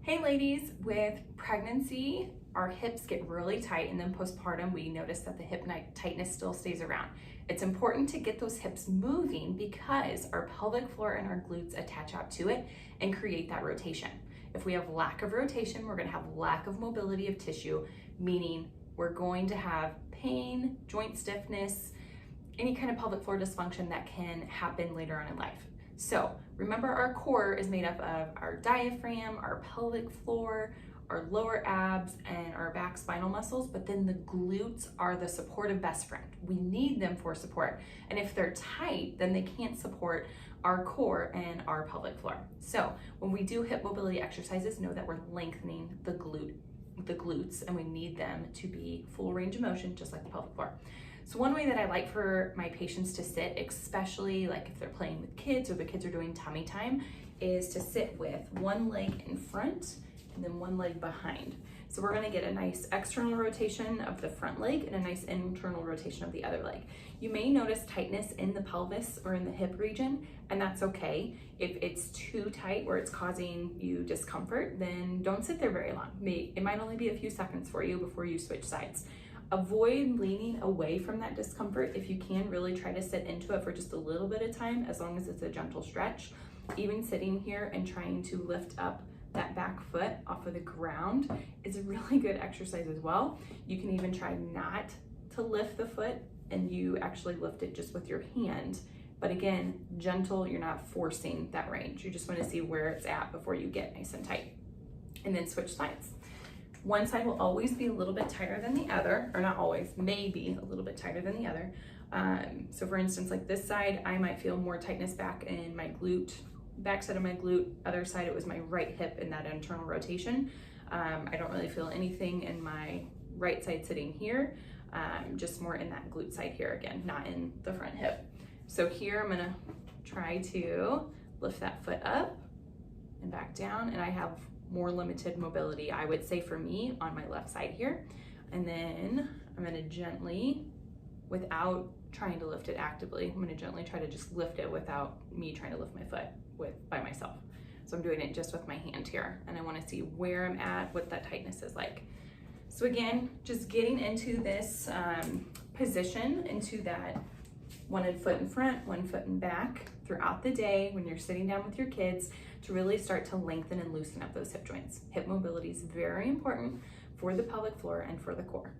Hey ladies, with pregnancy, our hips get really tight, and then postpartum, we notice that the hip tightness still stays around. It's important to get those hips moving because our pelvic floor and our glutes attach out to it and create that rotation. If we have lack of rotation, we're gonna have lack of mobility of tissue, meaning we're going to have pain, joint stiffness, any kind of pelvic floor dysfunction that can happen later on in life. So remember, our core is made up of our diaphragm, our pelvic floor, our lower abs, and our back spinal muscles, but then the glutes are the supportive best friend. We need them for support. And if they're tight, then they can't support our core and our pelvic floor. So when we do hip mobility exercises, know that we're lengthening the glutes, and we need them to be full range of motion, just like the pelvic floor. So one way that I like for my patients to sit, especially like if they're playing with kids or the kids are doing tummy time, is to sit with one leg in front and then one leg behind. So we're gonna get a nice external rotation of the front leg and a nice internal rotation of the other leg. You may notice tightness in the pelvis or in the hip region, and that's okay. If it's too tight where it's causing you discomfort, then don't sit there very long. It might only be a few seconds for you before you switch sides. Avoid leaning away from that discomfort. If you can, really try to sit into it for just a little bit of time, as long as it's a gentle stretch. Even sitting here and trying to lift up that back foot off of the ground is a really good exercise as well. You can even try not to lift the foot and you actually lift it just with your hand. But again, gentle, you're not forcing that range. You just want to see where it's at before you get nice and tight. And then switch sides. One side will always be a little bit tighter than the other, or not always, maybe a little bit tighter than the other. So for instance, like this side, I might feel more tightness back in my glute, back side of my glute. Other side, it was my right hip in that internal rotation. I don't really feel anything in my right side sitting here, just more in that glute side here again, not in the front hip. So here I'm gonna try to lift that foot up and back down, and I have more limited mobility, I would say, for me on my left side here. And then I'm gonna gently, without trying to lift it actively, I'm gonna gently try to just lift it without me trying to lift my foot by myself. So I'm doing it just with my hand here, and I wanna see where I'm at, what that tightness is like. So again, just getting into this position, into that one foot in front, one foot in back throughout the day when you're sitting down with your kids, to really start to lengthen and loosen up those hip joints. Hip mobility is very important for the pelvic floor and for the core.